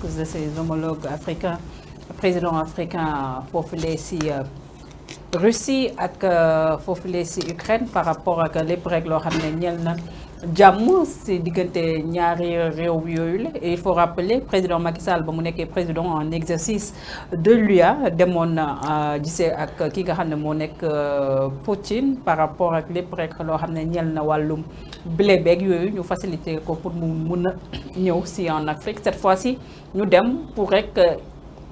de ses homologues africains président africain foofulee si Russie ak foofulee si Ukraine par rapport ak lépp rek loo xam ne ñeel na jàmm si diggante ñaari réew yooyu la et il faut rappeler président Macky Sall ba mu nekkee président en exercice de l'UA demoon na gisee ak ki nga xam ne moo nekk Poutine par rapport ak lépp rek loo xam ne ñeel na wàllum blé beeg yooyu ñu faciliter ko pour mu mun a ñëw si en Afrique cette fois-ci ñu dem pour rek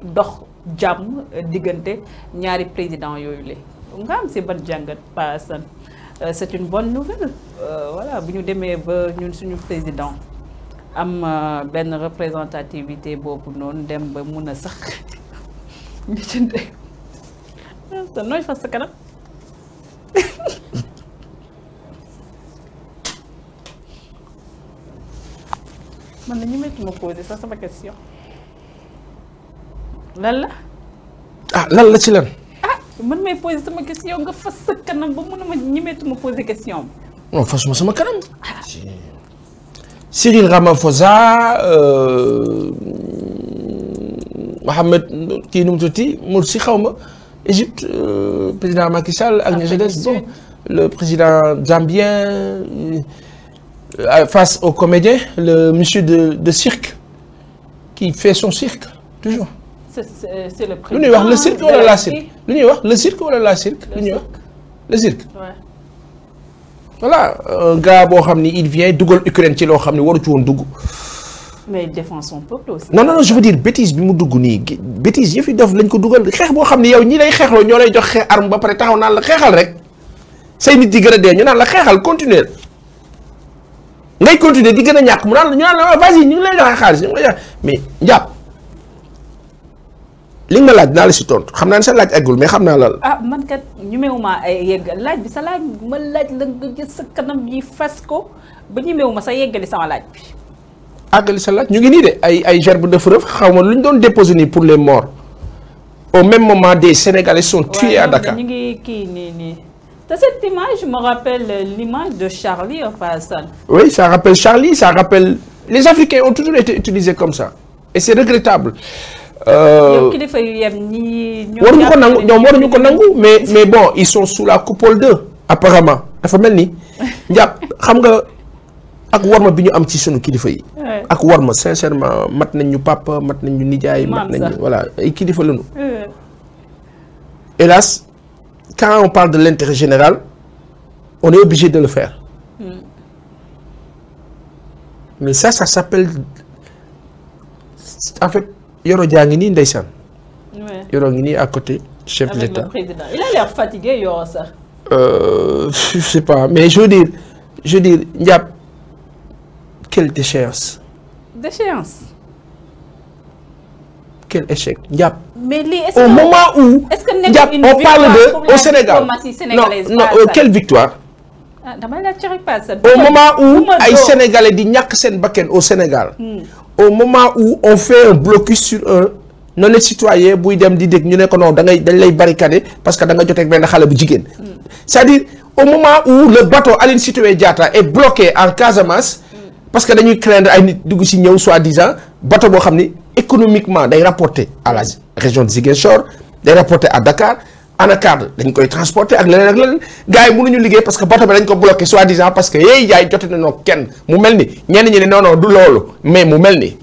dox jàmm diggante ñaari président yooyu la nga am si ban jàngat Pa Assane c'est une bonne nouvelle voilà bu ñu demee ba ñun suñu président am benn représentativité boobu noonu dem ba mun a sax ñu jënde te nooy fas sa kanam man na ñu metti ma posé sax sama question lan la ah lan la ci lan man may posé sama question nga fas sa kanam ba mun a ma ñemeetu ma posé question non fasuma sama kanam Cyril Ramaphosa Mohamed kii nu mu tuddati Morsi xaw ma Égypte président Macky Sall ak ña des bon le président zambien face au comédien le monsieur de cirque qui fait son cirque toujours c'est le président lu ñuy wax le cirque wala la cirque lu ñuy wax le cirque wala la cirque lu ñuy wax le cirque voilà un gars boo xam ni il vient dugal Ukraine ci loo xam ne waru ci woon dugg mais il défend son peuple aussi non je veux dire bêtise bi mu dugg nii bêtise yëf yi def lañ ko dugal xeex boo xam ne yow ñi lay xeexloo ñoo lay jox xeex arme ba pare taxaw naan la xeexal rek say nit di gën a dee ñu naan la xeexal continuer ngay continuer di gën a ñàkk mu naan ñu naan la vas-y ñu ngi lay joxe xaalis ñu ngi lay joxe mais njàpp li nga ma laaj naa la si tontu xam naa ne sa laaj eggul mais xam naa la. man kat ñemewuma ay yegg laaj bi sa laaj ma laaj la nga gis sa kanam yi fas ko ba ñemewuma sa yeggali sama laaj bi. àggali sa laaj ñu ngi nii de ay gerbe de feu xaw ma lu ñu doon déposé nii pour les morts au même moment des Sénégalais sont tués à Dakar. ñu ngi kii nii. Cette image me rappelle l'image de Charlie en passant. Oui, ça rappelle Charlie, ça rappelle... Les Africains ont toujours été utilisés comme ça. Et c'est regrettable. Mais bon, ils sont sous la coupole d'eux, apparemment. Dafa mel ni njàpp xam nga ak warma bi ñu am ci sunu kilifa yi. ak warma sincèrement mat nañ ñu papa mat nañ ñu nijaay mat nañ ñu voilà ay kilifa lañu. Hélas, quand on parle de l'intérêt général, on est obligé de le faire. Mais ça s'appelle... En fait, Yoro Dia ngi nii ndeysaan. Yoro ngi nii à côté, chef de l'État. Il a l'air fatigué, Yoro, ça. Je sais pas, mais je veux dire, Ndiap, quelle déchéance. Déchéance? Quel échec. Ndiap. Mais au moment où Ndiap, on parle de au Sénégal. Non, quelle victoire? Au moment où les Sénégalais di ñàkk seen bakkan au Sénégal. Au moment où on fait un blocus sur un non-citoyen buy dem di dégg ñu ne ko non dañ lay barricader parce que da nga jotee ak benn xale bu jigéen. C'est-à-dire au moment où le bateau Aline Sitoé Diatta est bloqué en Casamance parce que dañuy craindre ay nit dugg ci ñëw soi-disant bateau boo xam ni économiquement day rapporter à la région de Ziguinchor day rapporter à Dakar anacarde dañ koy transporter ak leneen ak leneen gars yi mënuñu liggéey parce que bateau bi dañ ko bloqué soi-disant parce que yéey jaay jote nañoo kenn mu mel ni ñenn ñi ne non du loolu mais mu mel ni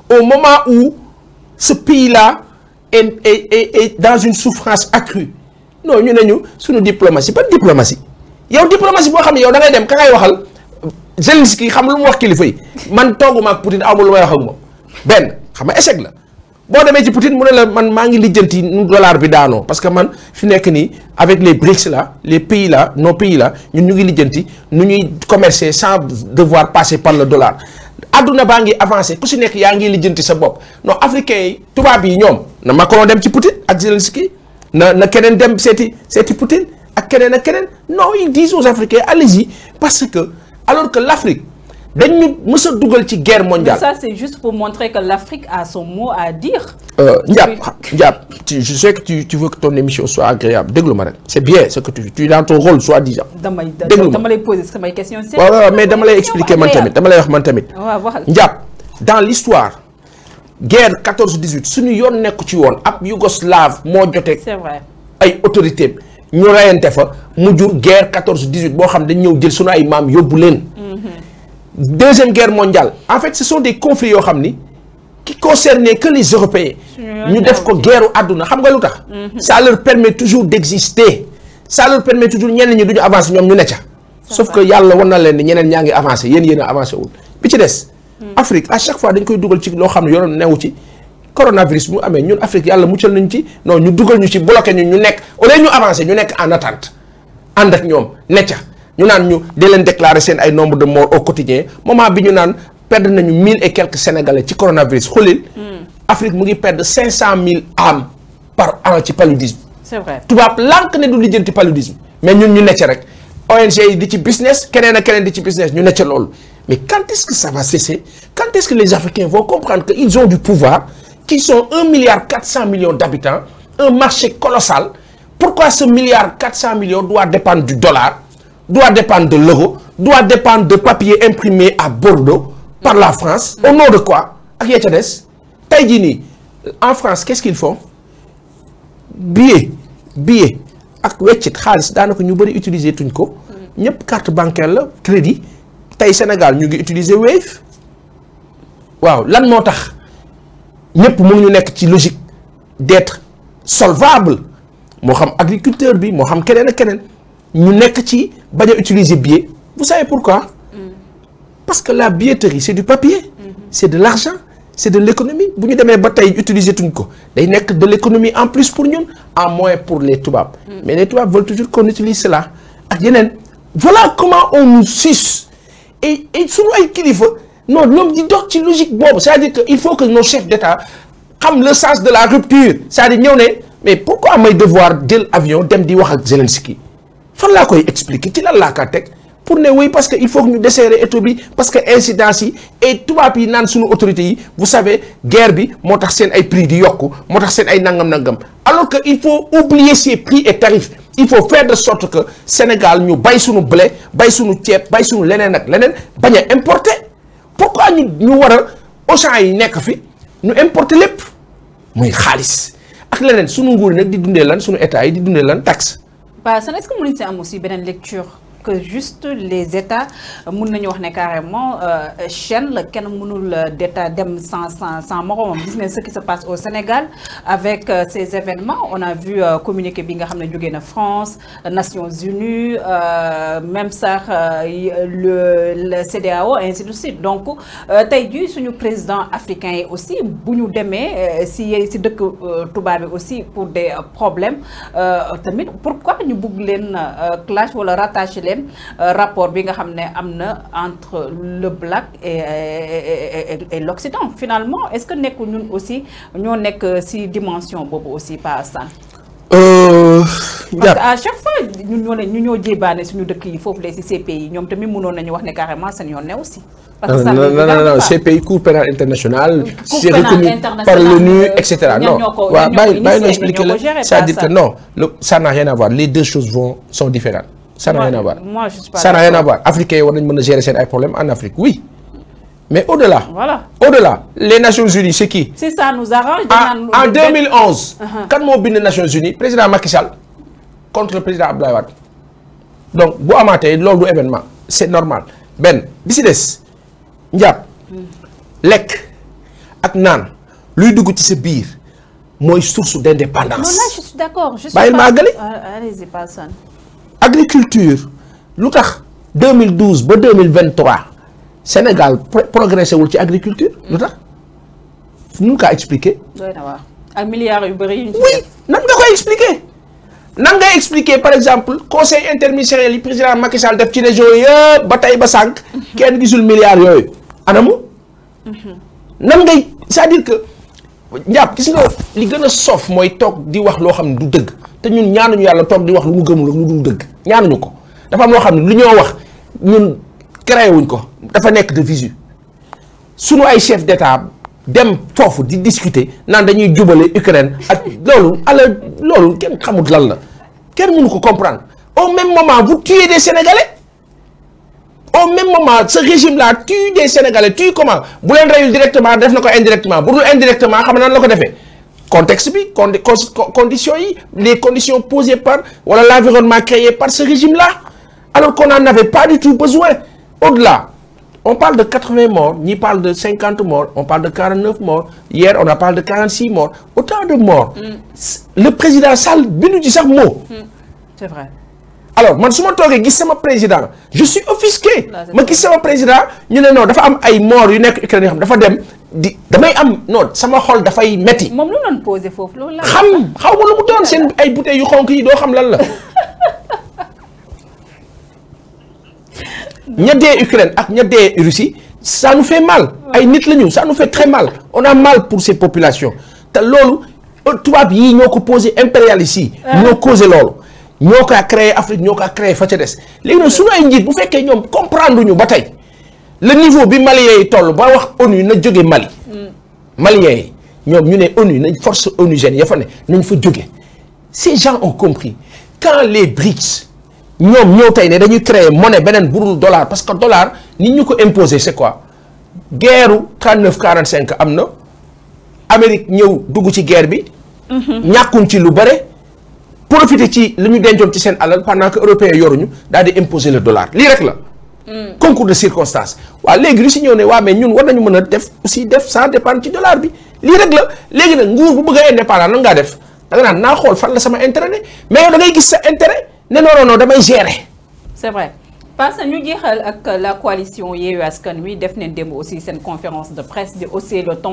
au moment où ce pays-là est dans une souffrance accrue non ñu ne ñu suñu diplomatie pas diplomatie yow diplomatie boo xam ne yow da ngay dem ka ngay waxal Zelensky xam lu mu wax kilifa yi man tooguma ak Poutine amul lu may wax ak moom benn xam nga échec la boo demee ci Poutine mu ne la man maa ngi lijjanti nu dollar bi daanoo parce que man fi nekk nii avec les BRICS là les pays là nos pays là ñun ñu ngi lijjanti nu ñuy commercer sans devoir passer par le dollar adduna baa ngi avancé ku si nekk yaa ngi lijjanti sa bopp non africains yi tubaab yi ñoom na Macron dem ci Poutine ak Zelensky na keneen dem seeti Poutine ak keneen non ils disent aux Africains allez-y parce que alors que l'Afrique dañu mës a dugal ci guerre mondiale. Mais ça c'est juste pour montrer que l'Afrique a son mot à dire. Ndiap, je sais que tu veux que ton émission soit agréable déglu ma rek c'est bien ce que tu es dans ton rôle soi-disant. dama lay poser samay questions. waaw mais dama lay expliquer man tamit dama lay wax man tamit. Ndiap dans l'histoire guerre 14-18 suñu yoon nekku ci woon ab yougoslave moo jotee. c'est vrai ay autorité ñu rayante fa mu jur guerre 14-18 boo xam dañ ñëw jël suñu ay maam yóbbu leen. Deuxième guerre mondiale en fait ce sont des conflits yoo xam ni qui concernaient que les Européens. ñu def ko guerre àdduna xam nga lu tax. ça leur permet toujours d'exister. ça leur permet toujours ñenn ñi du ñu avancer ñoom ñu ne ca. sauf que yàlla wan na leen ni ñeneen ñaa ngi avancer yéen a avancer wul bi ci des. Afrique à chaque fois dañ koy dugal ci loo xam ne yoon newu ci. coronavirus mu amee ñun Afrique yàlla muccal nañ ci non ñu dugal ñu ci bloqué ñu nekk au lieu ñu avancer ñu nekk en attente ànd ak ñoom ne ca ñu naan ñu di leen déclarer seen ay nombre de morts au quotidien moment bi ñu naan perdre nañu 1000 et quelques sénégalais ci coronavirus xoolil. Afrique mu ngi perdre 500 000 âmes par an ci paludisme. c'est vrai tubaab lànk ne du lijjanti paludisme mais ñun ñu ne ca rek ONG yi di ci business keneen ak keneen di ci business ñu ne ca loolu mais quand est-ce que ça va cesser quand est-ce que les Africains vont comprendre que ils ont du pouvoir. Qui sont 1,4 milliard d'habitants, un marché colossal. Pourquoi ce 1,4 milliard doit dépendre du dollar, doit dépendre de l'euro, doit dépendre de papier imprimé à Bordeaux par la France? Au nom de quoi? En France, qu'est-ce qu'ils font? Billets, ak weccit xaalis daanaka ñu bëri utiliser tuñ ko. ñëpp carte bancaire la crédit. tey Sénégal ñu ngi utiliser Wave. waaw lan moo tax? ñëpp mënuñu nekk ci logique d'être solvable moo xam agriculteur bi moo xam keneen ak keneen ñu nekk ci bañ a utiliser billet. Vous savez pourquoi? Parce que la billetterie c'est du papier. C'est de l'argent c'est de l'économie bu ñu demee ba tey utiliser tuñ ko day nekk de l'économie en plus pour ñun en moins pour les tubaab. Mais les tubaab veulent toujours qu'on utilise cela ak yeneen. Voilà comment on nous suce et suñu ay kilifa. Non ñoom di dox ci logique boobu c'est-à-dire que il faut que nos chefs d'État xam le sens de la rupture c'est-à-dire ñëw ne mais pourquoi may devoir jël avion dem di wax ak Zelensky fan laa koy expliquer ci lan laa kaa teg pour ne oui parce que il faut que ñu desserrer étau bi parce que incidence yi et tubaab yi naan suñu autorités yi vous savez guerre bi moo tax seen ay prix di yokku moo tax seen ay nangam alors que il faut oublier ces prix et tarifs il faut faire de sorte que Sénégal ñu bay suñu blé bay suñu ceeb bay suñu leneen ak leneen bañ a importer. Pourquoi ñu war a Auchan yi nekk fi ñu importer lépp muy xaalis ak leneen sunu nguur yi nag di dundee lan sunu état yi di dundee lan taxe. Est-ce que mënuñ si am aussi beneen lecture que juste les États mun nañu wax ne carrément chaîne la kenn mënul d'État dem sans moromam gis ngeen ce qui se passe au Sénégal avec ces événements on a vu communiqué bi nga xam ne jógee na France Nations Unies même sax le CEDEAO ainsi de suite donc tey jii suñu président africain yi aussi bu ñu demee si dëkk tubaab bi aussi pour des problèmes tamit pourquoi ñu bugg leen clash wala rattacher leen rapport bi nga xam ne am na entre le black et l'Occident finalement est-ce que nekku ñun aussi ñoo nekk ci dimension boobu aussi pas Assane parce que à chaque fois ñu ñoo jébaane suñu dëkk yi foofu la ci ces pays ñoom tamit mënoon nañu wax ne carrément seen yoon ne aussi parce que non ces pays Cour pénale internationale c'est reconnu par l'ONU etc. Non waaw bàyyi ma expliquer la c'est-à-dire que non ça n'a rien à voir les deux choses sont différentes. Ça n'a rien à voir. Moi, je suis pas ça n'a rien à voir. Africains yi war nañu mën a gérer seen ay problèmes en Afrique oui mais au-delà. Voilà. Au-delà les Nations Unies c'est qui? Si ça nous arrange. En 2011. kan moo bind Nations Unies président Macky Sall contre le président Abdoulaye Wade donc bu amaatee loolu du événement c'est normal benn bi si des njàpp lekk ak naan luy dugg ci sa biir mooy source d'indépendance. Non là je suis d'accord. bàyyil ma àggali. Allez-y pas ça. Agriculture lu tax 2012 ba 2023 Sénégal progressé wul ci agriculture lu tax nu kaa expliquer. doy na waar ak milliards yu bëri yu ñu ci oui nan nga koy expliquer nan ngay expliquer par exemple conseil interministériel yi président Macky Sall def ci région yëpp ba tey ba sànq kenn gisul milliards yooyu anamu. nan ngay c'est-à-dire que njàpp gis nga li gën a soof mooy toog di wax loo xam ne du dëgg te ñun ñaanuñu yàlla toog di wax lu mu gëmul ak lu dul dëgg ñaanuñu ko dafa am loo xam ne lu ñoo wax ñun créé wuñ ko dafa nekk de visu sunu ay chef d'état dem foofu di discuter naan dañuy jubale Ukraine ak loolu kenn xamut lan la kenn mënu ko comprendre au même moment vous tuez des Sénégalais au même moment ce régime là tue des Sénégalais tue comment bu leen reyul directement def na ko indirectement bu dul indirectement xam nan la ko defee contexte bi conditions yi les conditions posées par wala l'environnement créé par ce régime là alors qu'on n'en avait pas du tout besoin. Au-delà on parle de 80 morts ñi parle de 50 morts on parle de 49 morts hier on a parlé de 46 morts autant de morts. Le président Sall bindu ci sax mot. C'est vrai. Alors man su ma toogee gis sama président je suis offusqué ma gis sama président ñu ne non dafa am ay morts yu nekk Ukraine yoo xam dafa dem di damay am non sama xol dafay metti. moom lu doon posé foofu loolu la. xaw ma lu mu doon seen ay bouteilles yu xonk yi doo xam lan la. ña dee Ukraine ak ña dee Russie ça nous fait mal. ay nit la ñu ça nous fait très mal on a mal pour ces populations te loolu tubaab yii ñoo ko posé impérialistes yi. ñoo causé loolu. ñoo ko créé Afrique ñoo ko créé fa ca des léegi nag suñu ay njiit bu fekkee ñoom comprendre ñu ba tey le niveau bi maliens yi toll ba wax ONU na jóge Mali. maliens yi ñoom ñu ne ONU nañ force onusienne ya fa ne nañ fa jóge ces gens ont compris quand les BRICS ñoom ñëw tey ne dañuy créer monnaie beneen burul dollar parce que dollar ni ñu ko imposer c'est quoi guerre 39-45 am na Amérique ñëw dugg ci guerre bi. ñàkkuñ ci lu bare. profiter ci li ñu dencoon ci seen alal pendant que européens yoruñu daal di imposer le dollar lii rek la. concours de circonstances waaw léegi Russie ñëw ne waa mais ñun war nañu mën a def aussi def sans dépendre ci dollar bi lii rek la léegi nag nguur bu bëgg a indépendant nan ngaa def da nga naan naa xool fan la sama intérêt ne mais yow da ngay gis sa intérêt ne non damay gérer. c'est vrai parce que ñu jeexal ak la coalition Yewwi Askan Wi def nañ démb aussi seen conférence de presse di hausser le ton.